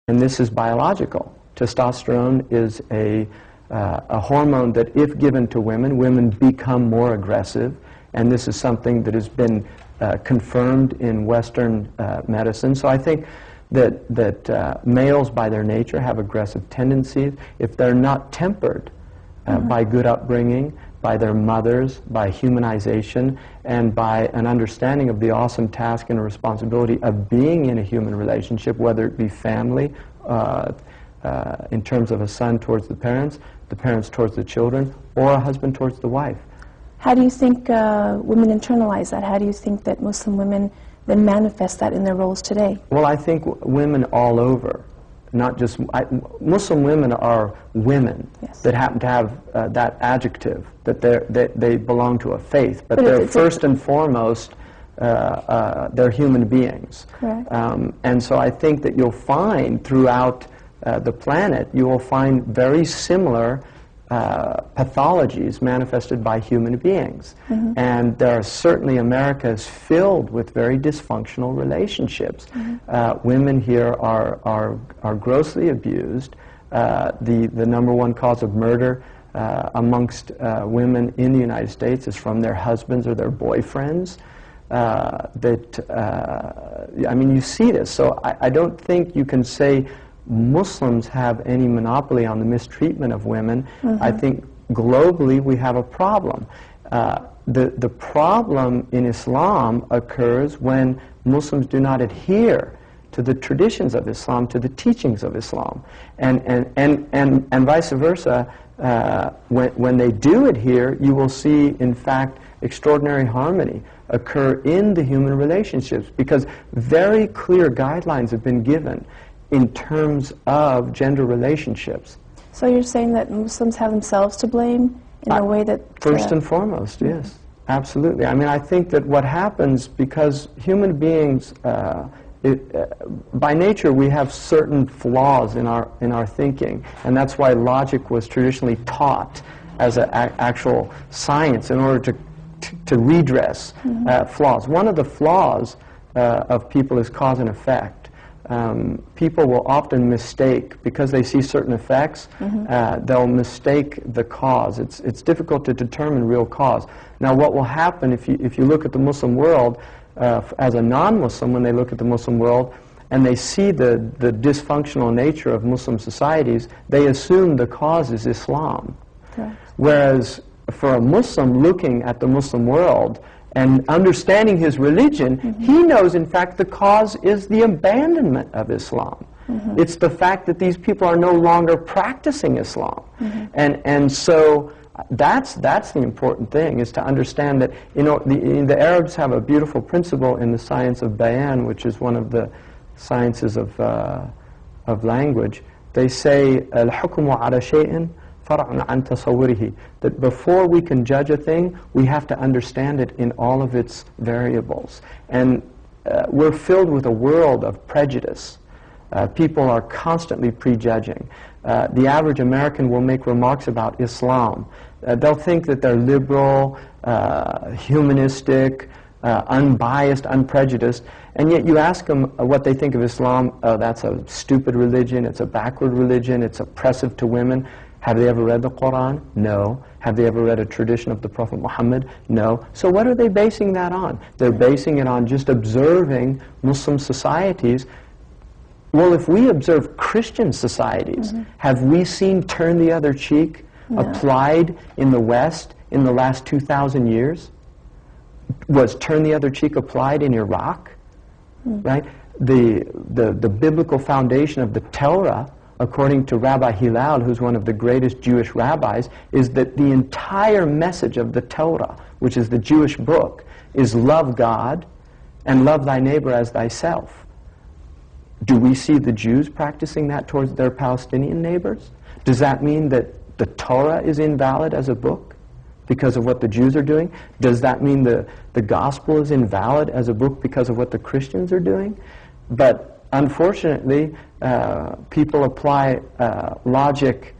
and this is biological. Testosterone is a hormone that, if given to women, women become more aggressive, and this is something that has been confirmed in Western medicine. So I think that males, by their nature, have aggressive tendencies. If they're not tempered by good upbringing, by their mothers, by humanization, and by an understanding of the awesome task and responsibility of being in a human relationship, whether it be family, in terms of a son towards the parents towards the children, or a husband towards the wife. How do you think women internalize that? How do you think that Muslim women then manifest that in their roles today? Well, I think women all over, not just... Muslim women are women that happen to have that adjective, that they belong to a faith, but they're first and foremost, they're human beings. Correct. And so I think that you'll find throughout the planet, you will find very similar pathologies manifested by human beings. And there are certainly, America is filled with very dysfunctional relationships. Women here are grossly abused. The number one cause of murder amongst women in the United States is from their husbands or their boyfriends. I mean, you see this. So I don't think you can say Muslims have any monopoly on the mistreatment of women. I think globally we have a problem. The problem in Islam occurs when Muslims do not adhere to the traditions of Islam, to the teachings of Islam, and vice versa. When they do adhere, you will see, in fact, extraordinary harmony occur in the human relationships, because very clear guidelines have been given in terms of gender relationships. So you're saying that Muslims have themselves to blame in a way that... First and foremost, yes. Absolutely. I mean, I think that what happens, because human beings, by nature, we have certain flaws in our thinking, and that's why logic was traditionally taught as an actual science in order to redress flaws. One of the flaws of people is cause and effect. People will often mistake, because they see certain effects, they'll mistake the cause. It's difficult to determine real cause. Now, what will happen if you look at the Muslim world, as a non-Muslim, when they look at the Muslim world, and they see the dysfunctional nature of Muslim societies, they assume the cause is Islam. Correct. Whereas for a Muslim looking at the Muslim world and understanding his religion, he knows, in fact, the cause is the abandonment of Islam. It's the fact that these people are no longer practicing Islam. And so that's the important thing, is to understand that, you know, the Arabs have a beautiful principle in the science of bayan, which is one of the sciences of language. They say, al-hukmu ala shay'in far'un an tasawwurihi, that before we can judge a thing, we have to understand it in all of its variables. And we're filled with a world of prejudice. People are constantly prejudging. The average American will make remarks about Islam. They'll think that they're liberal, humanistic, unbiased, unprejudiced, and yet you ask them what they think of Islam. Oh, that's a stupid religion, it's a backward religion, it's oppressive to women. Have they ever read the Quran? No. Have they ever read a tradition of the Prophet Muhammad? No. So what are they basing that on? They're basing it on just observing Muslim societies. Well, if we observe Christian societies, have we seen turn the other cheek applied in the West in the last 2,000 years? Was turn the other cheek applied in Iraq? Right? The biblical foundation of the Torah, according to Rabbi Hillel, who's one of the greatest Jewish rabbis, is that the entire message of the Torah, which is the Jewish book, is love God and love thy neighbor as thyself. Do we see the Jews practicing that towards their Palestinian neighbors? Does that mean that the Torah is invalid as a book because of what the Jews are doing? Does that mean the gospel is invalid as a book because of what the Christians are doing? But unfortunately, people apply logic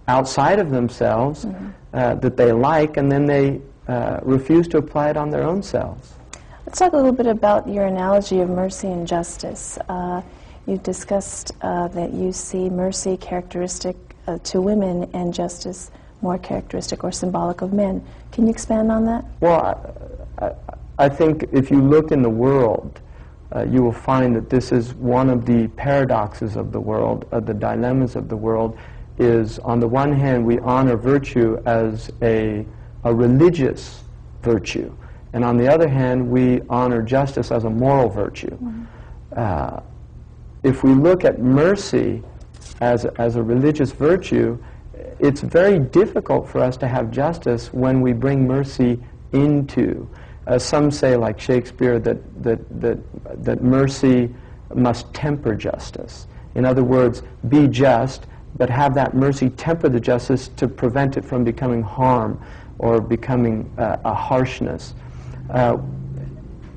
outside of themselves that they like, and then they refuse to apply it on their own selves. Let's talk a little bit about your analogy of mercy and justice. you discussed that you see mercy characteristic to women and justice more characteristic or symbolic of men. Can you expand on that? Well, I think if you look in the world, you will find that this is one of the paradoxes of the world, the dilemmas of the world, is on the one hand we honor virtue as a religious virtue, and on the other hand we honor justice as a moral virtue. Mm-hmm. If we look at mercy as a religious virtue, it's very difficult for us to have justice when we bring mercy into. Some say, like Shakespeare, that mercy must temper justice. In other words, be just, but have that mercy temper the justice to prevent it from becoming harm or becoming a harshness.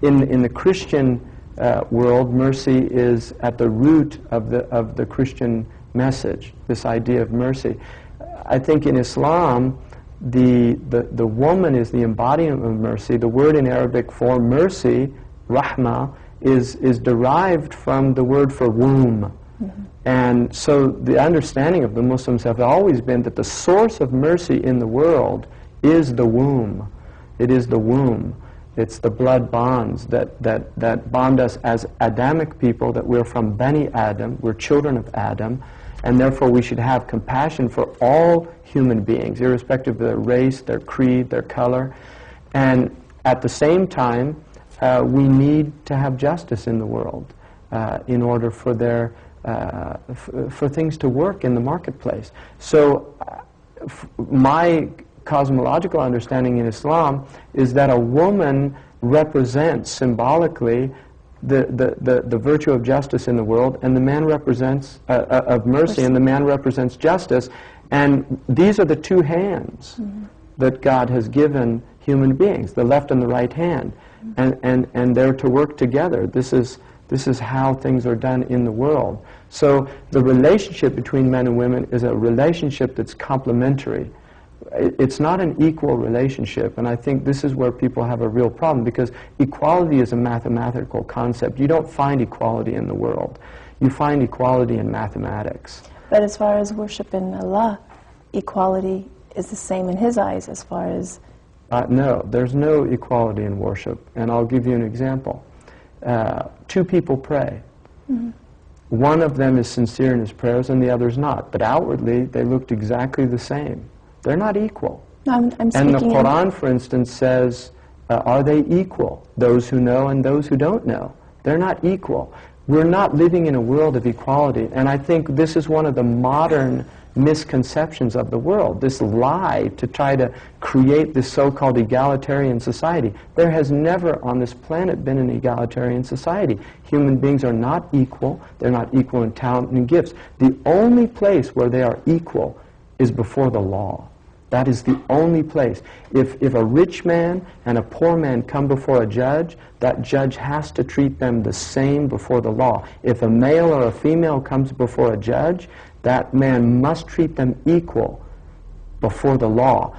In the Christian world, mercy is at the root of the Christian message, this idea of mercy. I think in Islam, the woman is the embodiment of mercy. The word in Arabic for mercy, rahmah, is derived from the word for womb. Mm-hmm. And so the understanding of the Muslims have always been that the source of mercy in the world is the womb. It is the womb. It's the blood bonds that bond us as Adamic people, that we're from Bani Adam, we're children of Adam, and therefore we should have compassion for all human beings, irrespective of their race, their creed, their color. And at the same time, we need to have justice in the world in order for for things to work in the marketplace. So my cosmological understanding in Islam is that a woman represents symbolically the virtue of justice in the world, and the man represents of mercy, and the man represents justice. And these are the two hands mm-hmm. that God has given human beings, the left and the right hand, mm-hmm. and they're to work together. This is how things are done in the world. So the relationship between men and women is a relationship that's complementary. It's not an equal relationship, and I think this is where people have a real problem, because equality is a mathematical concept. You don't find equality in the world. You find equality in mathematics. But as far as worship in Allah, equality is the same in His eyes as far as... No, there's no equality in worship, and I'll give you an example. Two people pray. Mm-hmm. One of them is sincere in his prayers and the other's not, but outwardly they looked exactly the same. They're not equal. No, I'm and the Quran, for instance, says, are they equal? Those who know and those who don't know. They're not equal. We're not living in a world of equality, and I think this is one of the modern misconceptions of the world, this lie to try to create this so-called egalitarian society. There has never on this planet been an egalitarian society. Human beings are not equal. They're not equal in talent and gifts. The only place where they are equal is before the law. That is the only place. If a rich man and a poor man come before a judge, that judge has to treat them the same before the law. If a male or a female comes before a judge, that man must treat them equal before the law.